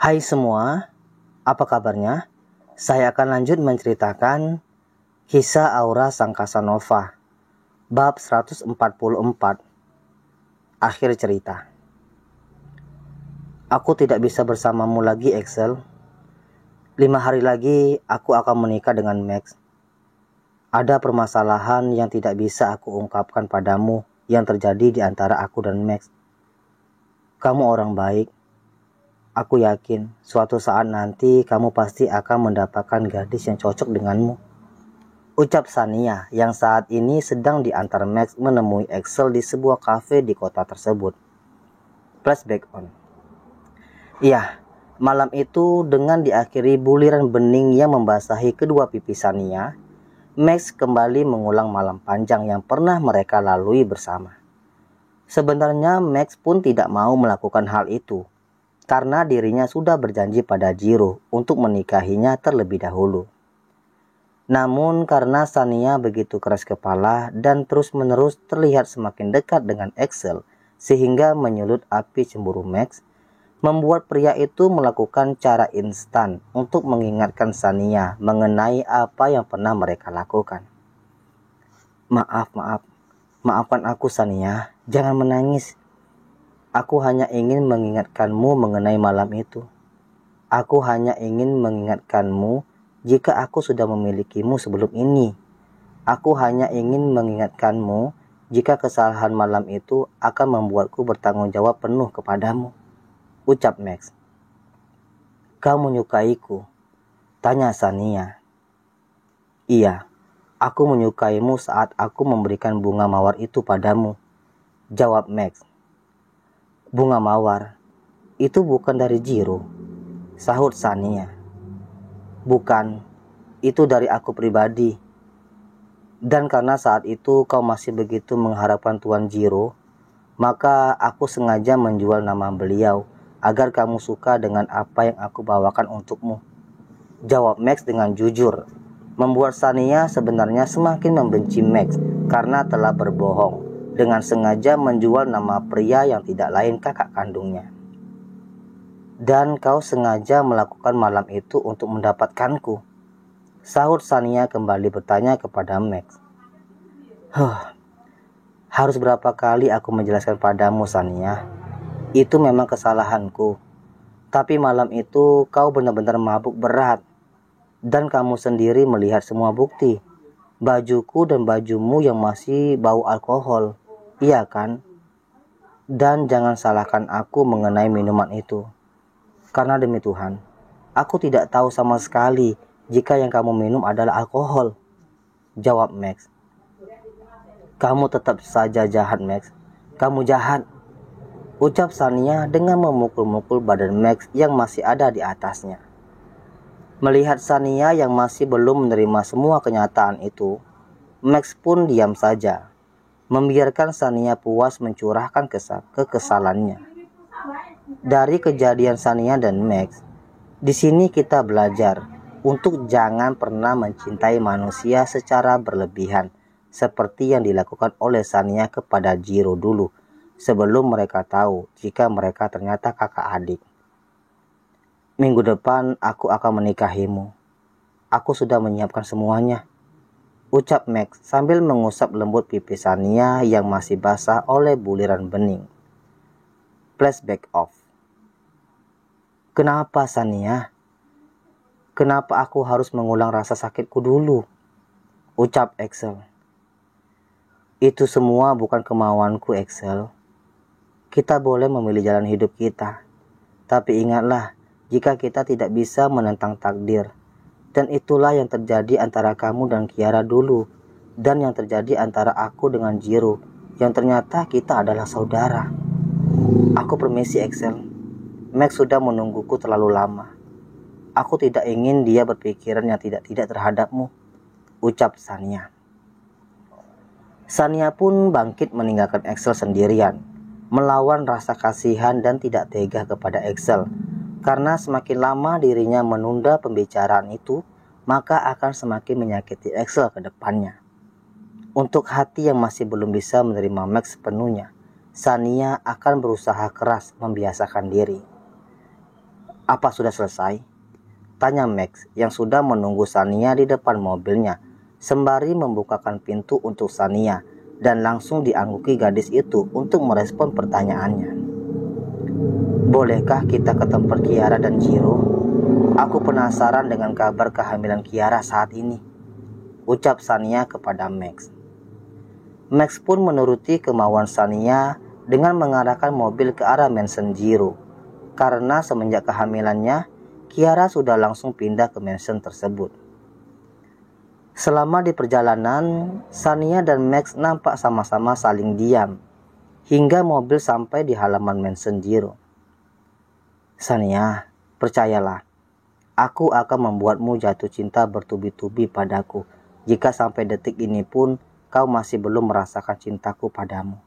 Hai semua, apa kabarnya? Saya akan lanjut menceritakan kisah Aura sang Casanova, bab 144, akhir cerita. Aku tidak bisa bersamamu lagi, Axel. 5 hari lagi aku akan menikah dengan Max. Ada permasalahan yang tidak bisa aku ungkapkan padamu yang terjadi di antara aku dan Max. Kamu orang baik. Aku yakin suatu saat nanti kamu pasti akan mendapatkan gadis yang cocok denganmu. Ucap Sania yang saat ini sedang diantar Max menemui Axel di sebuah kafe di kota tersebut. Flashback on. Iya, malam itu dengan diakhiri buliran bening yang membasahi kedua pipi Sania, Max kembali mengulang malam panjang yang pernah mereka lalui bersama. Sebenarnya Max pun tidak mau melakukan hal itu, karena dirinya sudah berjanji pada Jiro untuk menikahinya terlebih dahulu. Namun karena Sania begitu keras kepala dan terus-menerus terlihat semakin dekat dengan Axel sehingga menyulut api cemburu Max, membuat pria itu melakukan cara instan untuk mengingatkan Sania mengenai apa yang pernah mereka lakukan. Maafkan aku Sania, jangan menangis. Aku hanya ingin mengingatkanmu mengenai malam itu. Aku hanya ingin mengingatkanmu jika aku sudah memilikimu sebelum ini. Aku hanya ingin mengingatkanmu jika kesalahan malam itu akan membuatku bertanggung jawab penuh kepadamu. Ucap Max. Kau menyukaiku? Tanya Sania. Iya, aku menyukaimu saat aku memberikan bunga mawar itu padamu. Jawab Max. Bunga mawar, itu bukan dari Jiro, sahut Sania. Bukan, itu dari aku pribadi. Dan karena saat itu kau masih begitu mengharapkan Tuan Jiro, maka aku sengaja menjual nama beliau agar kamu suka dengan apa yang aku bawakan untukmu. Jawab Max dengan jujur, membuat Sania sebenarnya semakin membenci Max karena telah berbohong dengan sengaja menjual nama pria yang tidak lain kakak kandungnya. Dan kau sengaja melakukan malam itu untuk mendapatkanku? Sahut Sania kembali bertanya kepada Max. Harus berapa kali aku menjelaskan padamu Sania? Itu memang kesalahanku. Tapi malam itu kau benar-benar mabuk berat. Dan kamu sendiri melihat semua bukti. Bajuku dan bajumu yang masih bau alkohol. Iya kan? Dan jangan salahkan aku mengenai minuman itu. Karena demi Tuhan, aku tidak tahu sama sekali jika yang kamu minum adalah alkohol. Jawab Max. Kamu tetap saja jahat, Max. Kamu jahat. Ucap Sania dengan memukul-mukul badan Max yang masih ada di atasnya. Melihat Sania yang masih belum menerima semua kenyataan itu, Max pun diam saja, membiarkan Sania puas mencurahkan kekesalannya. Dari kejadian Sania dan Max, di sini kita belajar untuk jangan pernah mencintai manusia secara berlebihan, seperti yang dilakukan oleh Sania kepada Jiro dulu, sebelum mereka tahu jika mereka ternyata kakak adik. Minggu depan aku akan menikahimu. Aku sudah menyiapkan semuanya. Ucap Max sambil mengusap lembut pipi Sania yang masih basah oleh buliran bening. Flashback off. Kenapa Sania? Kenapa aku harus mengulang rasa sakitku dulu? Ucap Axel. Itu semua bukan kemauanku, Axel. Kita boleh memilih jalan hidup kita. Tapi ingatlah, jika kita tidak bisa menentang takdir. Dan itulah yang terjadi antara kamu dan Kiara dulu. Dan yang terjadi antara aku dengan Jiro. Yang ternyata kita adalah saudara. Aku permisi, Axel. Max sudah menungguku terlalu lama. Aku tidak ingin dia berpikiran yang tidak-tidak terhadapmu. Ucap Sania. Sania pun bangkit meninggalkan Axel sendirian. Melawan rasa kasihan dan tidak tega kepada Axel. Karena semakin lama dirinya menunda pembicaraan itu, maka akan semakin menyakiti Axel ke depannya. Untuk hati yang masih belum bisa menerima Max sepenuhnya, Sania akan berusaha keras membiasakan diri. Apa sudah selesai? Tanya Max yang sudah menunggu Shania di depan mobilnya, sembari membukakan pintu untuk Shania dan langsung diangguki gadis itu untuk merespon pertanyaannya. Bolehkah kita ke tempat Kiara dan Jiro? Aku penasaran dengan kabar kehamilan Kiara saat ini, ucap Shania kepada Max. Max pun menuruti kemauan Shania dengan mengarahkan mobil ke arah mansion Jiro, karena semenjak kehamilannya, Kiara sudah langsung pindah ke mansion tersebut. Selama di perjalanan, Shania dan Max nampak sama-sama saling diam, hingga mobil sampai di halaman mansion Jiro. Shania, percayalah, aku akan membuatmu jatuh cinta bertubi-tubi padaku, jika sampai detik ini pun kau masih belum merasakan cintaku padamu,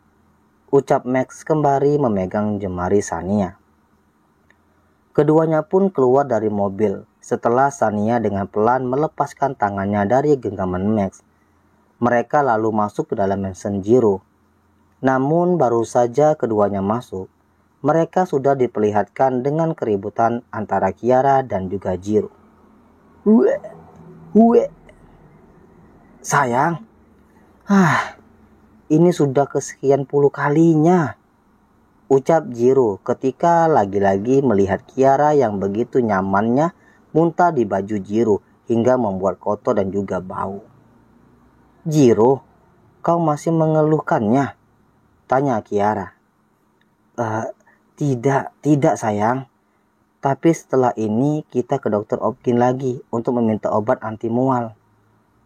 ucap Max kembali memegang jemari Shania. Keduanya pun keluar dari mobil setelah Shania dengan pelan melepaskan tangannya dari genggaman Max. Mereka lalu masuk ke dalam mansion Jiro. Namun baru saja keduanya masuk, mereka sudah diperlihatkan dengan keributan antara Kiara dan juga Jiro. Sayang, ini sudah kesekian puluh kalinya, ucap Jiro ketika lagi-lagi melihat Kiara yang begitu nyamannya muntah di baju Jiro hingga membuat kotor dan juga bau. Jiro, kau masih mengeluhkannya? Tanya Kiara. Tidak sayang. Tapi setelah ini kita ke dokter Opkin lagi untuk meminta obat anti mual,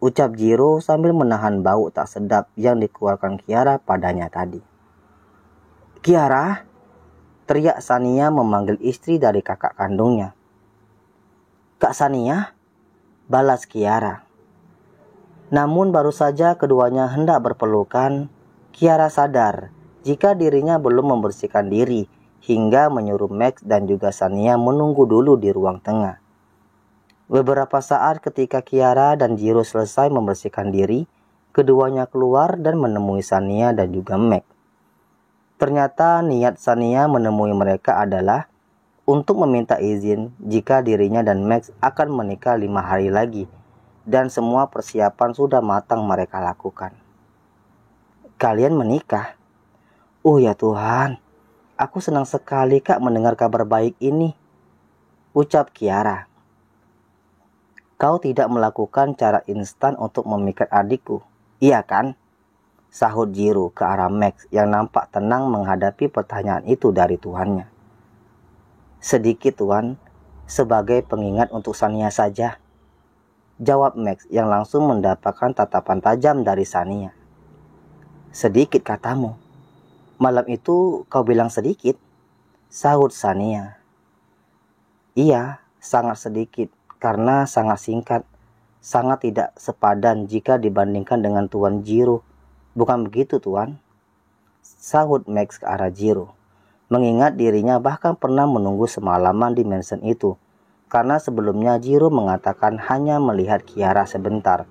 ucap Jiro sambil menahan bau tak sedap yang dikeluarkan Kiara padanya tadi. Kiara, teriak Shania memanggil istri dari kakak kandungnya. Kak Shania, balas Kiara. Namun baru saja keduanya hendak berpelukan, Kiara sadar jika dirinya belum membersihkan diri hingga menyuruh Max dan juga Shania menunggu dulu di ruang tengah. Beberapa saat ketika Kiara dan Jiro selesai membersihkan diri, keduanya keluar dan menemui Shania dan juga Max. Ternyata niat Shania menemui mereka adalah untuk meminta izin jika dirinya dan Max akan menikah 5 hari lagi dan semua persiapan sudah matang mereka lakukan. Kalian menikah? Oh ya Tuhan, aku senang sekali Kak mendengar kabar baik ini, ucap Kiara. Kau tidak melakukan cara instan untuk memikat adikku, iya kan? Sahut Jiro ke arah Max yang nampak tenang menghadapi pertanyaan itu dari tuannya. Sedikit tuan, sebagai pengingat untuk Shania saja, jawab Max yang langsung mendapatkan tatapan tajam dari Shania. Sedikit katamu, malam itu kau bilang sedikit, sahut Shania. Iya, sangat sedikit karena sangat singkat, sangat tidak sepadan jika dibandingkan dengan Tuan Jiro. Bukan begitu tuan, sahut Max ke arah Jiro, mengingat dirinya bahkan pernah menunggu semalaman di mansion itu, karena sebelumnya Jiro mengatakan hanya melihat Kiara sebentar,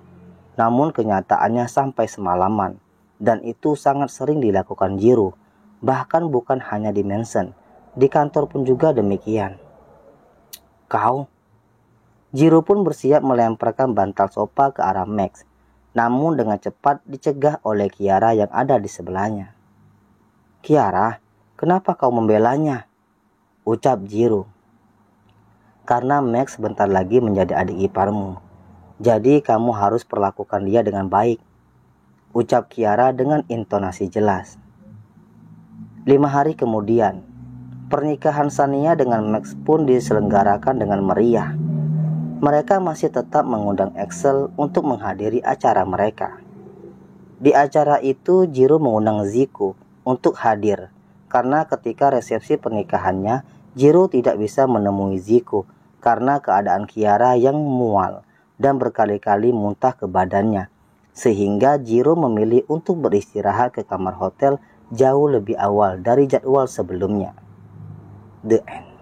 namun kenyataannya sampai semalaman, dan itu sangat sering dilakukan Jiro, bahkan bukan hanya di mansion, di kantor pun juga demikian. Kau? Jiro pun bersiap melemparkan bantal sofa ke arah Max, namun dengan cepat dicegah oleh Kiara yang ada di sebelahnya. Kiara, kenapa kau membelanya? Ucap Jiro. Karena Max sebentar lagi menjadi adik iparmu, jadi kamu harus perlakukan dia dengan baik, ucap Kiara dengan intonasi jelas. 5 hari kemudian, pernikahan Shania dengan Max pun diselenggarakan dengan meriah. Mereka masih tetap mengundang Axel untuk menghadiri acara mereka. Di acara itu Jiro mengundang Zico untuk hadir, karena ketika resepsi pernikahannya, Jiro tidak bisa menemui Zico karena keadaan Kiara yang mual dan berkali-kali muntah ke badannya, sehingga Jiro memilih untuk beristirahat ke kamar hotel jauh lebih awal dari jadwal sebelumnya. The End.